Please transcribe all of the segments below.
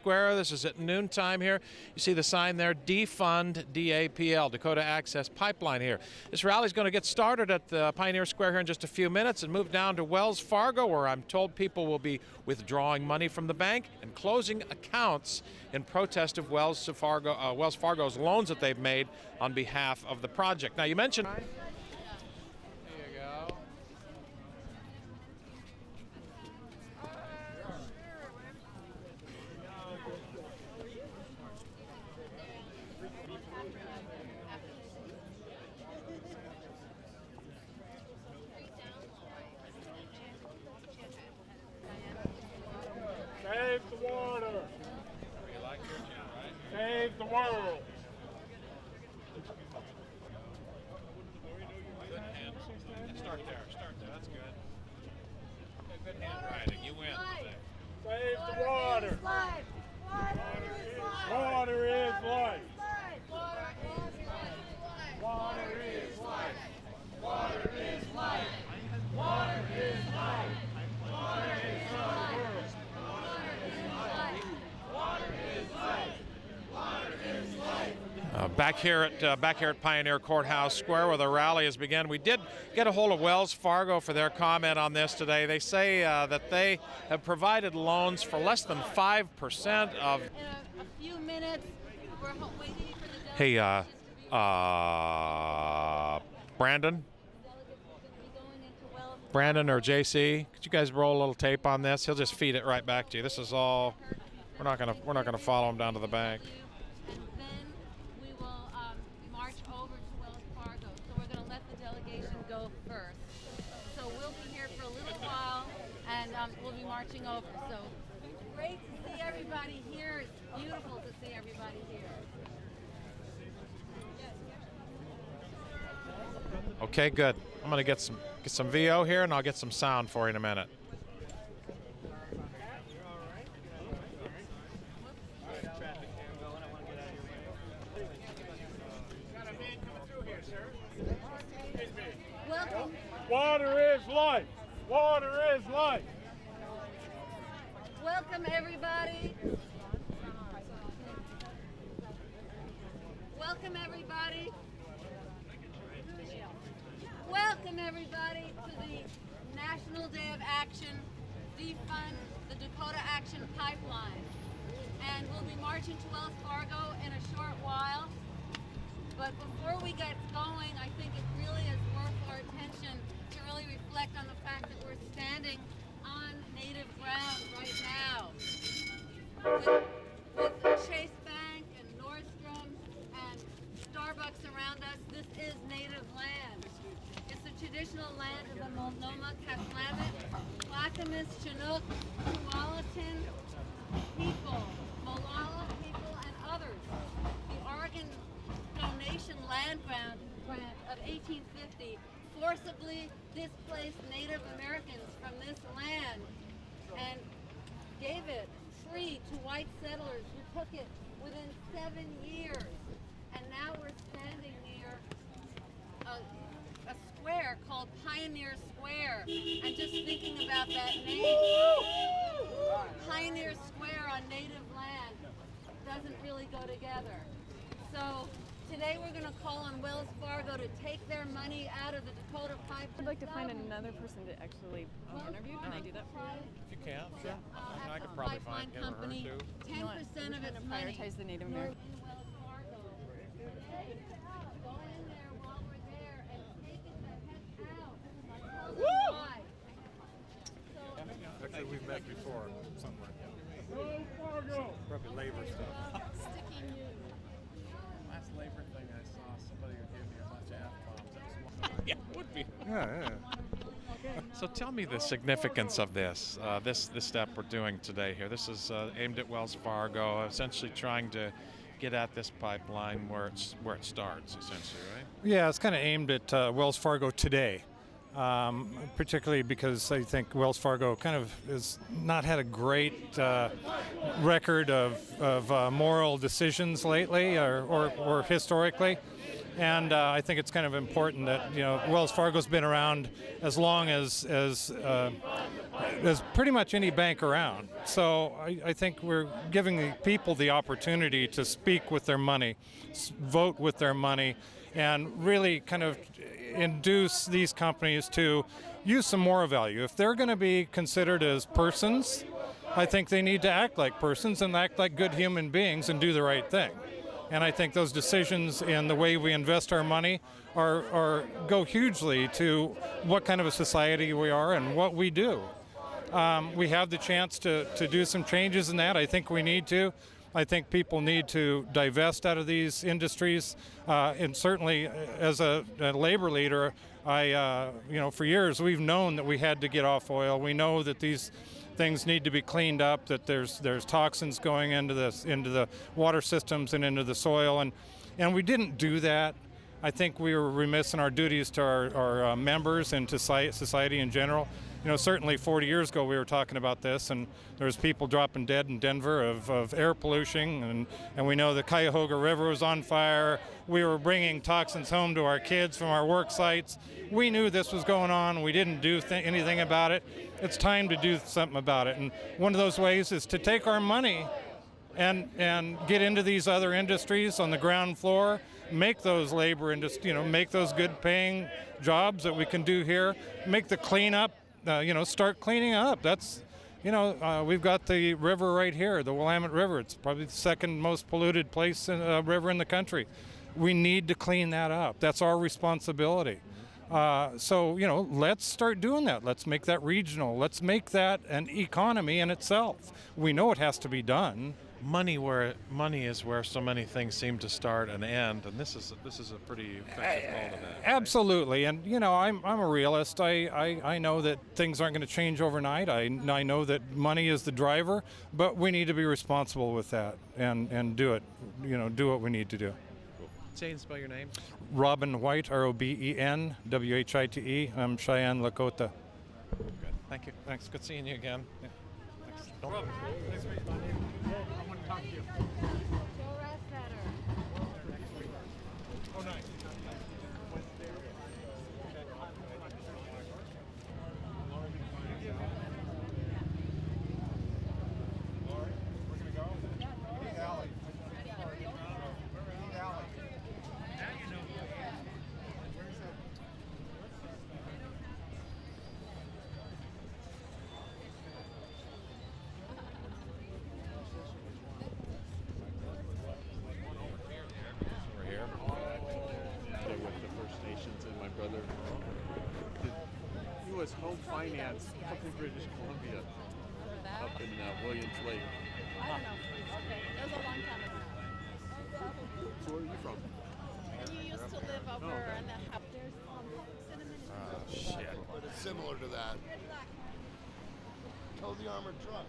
Square. This is at noontime here. You see the sign there, Defund DAPL, Dakota Access Pipeline here. This rally is going to get started at the Pioneer Square here in just a few minutes and move down to Wells Fargo, where I'm told people will be withdrawing money from the bank and closing accounts in protest of Wells Fargo's loans that they've made on behalf of the project. Now, you mentioned... There you go. Save the water. You like your gin, right? Save the world. Good hand. Start there. That's good. Good handwriting. You win today. Save the water. Water is life. Water is life. Water is life. Water is life. Water is our world. Water is life. Water is life. Water is life. Back here at Pioneer Courthouse Square, where the rally has begun, we did get a hold of Wells Fargo for their comment on this today. They say that they have provided loans for less than 5% of. In a few minutes, we're waiting for the delegations Hey, to be Brandon, Brandon or JC, could you guys roll a little tape on this? He'll just feed it right back to you. This is all. We're not gonna follow him down to the bank. And then we will march over to Wells Fargo. So we're going to let the delegation go first. So we'll be here for a little while, and we'll be marching over. So great to see everybody here. It's beautiful to see everybody here. Okay, good. I'm gonna get some VO here, and I'll get some sound for you in a minute. Welcome. Water is life. Water is life. Welcome, everybody. Welcome, everybody. Welcome, everybody, to the National Day of Action, Defund the Dakota Action Pipeline. And we'll be marching to Wells Fargo in a short while. But before we get going, I think it really is worth our attention to really reflect on the fact that we're standing on native ground right now. With Chase Bank and Nordstrom and Starbucks around us, this is native land. It's the traditional land of the Multnomah, Cathlamet, Clackamas, Chinook, Tualatin people, Molalla people, and others. The Oregon Donation Land Grant of 1850 forcibly displaced Native Americans from this land and gave it free to white settlers who took it within 7 years. And now we're standing near a square called Pioneer Square. And just thinking about that name, Pioneer Square on native land, doesn't really go together. So today we're going to call on Wells Fargo to take their money out of the Dakota Pipeline. I'd like to find another person to actually interview. Can I do that for you? If you can, sure. I could probably find him or her too. 10% of its money. Prioritize the Native American. In Wells Fargo. Today, go in there while we're there and take it the heck out. Woo! Actually, we've met before somewhere. Wells Fargo. Probably labor stuff. Last labor thing I saw, somebody would give me a bunch of F-bombs. Yeah, it would be. Yeah. So tell me the significance of this step we're doing today here. This is aimed at Wells Fargo, essentially trying to get at this pipeline where it starts, essentially, right? Yeah, it's kind of aimed at Wells Fargo today. Particularly because I think Wells Fargo kind of has not had a great record of moral decisions lately or historically. And I think it's kind of important that, Wells Fargo's been around as long as pretty much any bank around. So I think we're giving the people the opportunity to speak with their money, vote with their money, and really kind of induce these companies to use some moral value. If they're going to be considered as persons, I think they need to act like persons and act like good human beings and do the right thing. And I think those decisions in the way we invest our money go hugely to what kind of a society we are and what we do. We have the chance to do some changes in that. I think we need to. I think people need to divest out of these industries. And certainly, as a labor leader, for years we've known that we had to get off oil. We know that these things need to be cleaned up, that there's toxins going into the water systems and into the soil, and we didn't do that. I think we were remiss in our duties to our members and to society in general. Certainly 40 years ago we were talking about this, and there was people dropping dead in Denver of air pollution, and we know the Cuyahoga River was on fire. We were bringing toxins home to our kids from our work sites. We knew this was going on. We didn't do anything about it. It's time to do something about it, and one of those ways is to take our money and get into these other industries on the ground floor, make those labor industries, make those good paying jobs that we can do here, make the cleanup, start cleaning up. That's, we've got the river right here, the Willamette River. It's probably the second most polluted river in the country. We need to clean that up. That's our responsibility. So, let's start doing that. Let's make that regional. Let's make that an economy in itself. We know it has to be done. Money is where so many things seem to start and end, and this is a pretty effective call to that. Absolutely, and I'm a realist. I know that things aren't going to change overnight. I know that money is the driver, but we need to be responsible with that and do it. Do what we need to do. Cool. Say and spell your name. Robin White, Roben White. I'm Cheyenne, Lakota. Good. Thank you. Thanks. Good seeing you again. Yeah. Thanks. Robin, thanks for your time. I want to talk to you. Oh, nice. U.S. Home Finance up in British Columbia, up in Williams Lake. I don't know. Okay, that was a long time ago. So where are you from? You used to live over in the house. There's cinnamon. Shit. But it's similar to that. Tow the armored truck.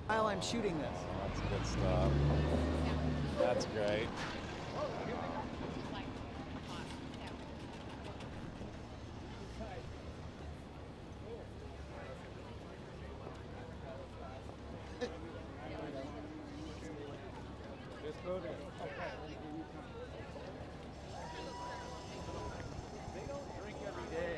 While I'm shooting this. That's good stuff. That's great. They don't drink every day.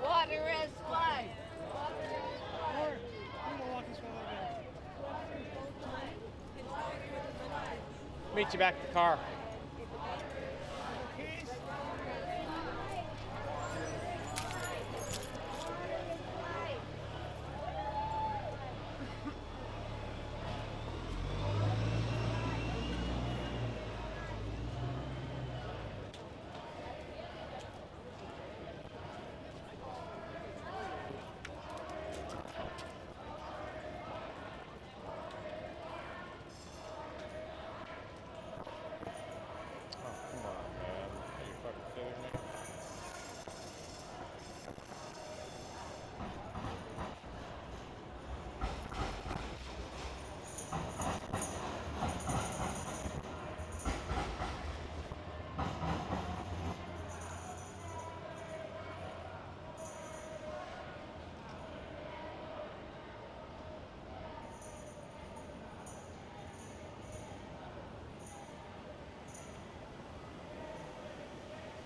Water is life. Meet you back at the car.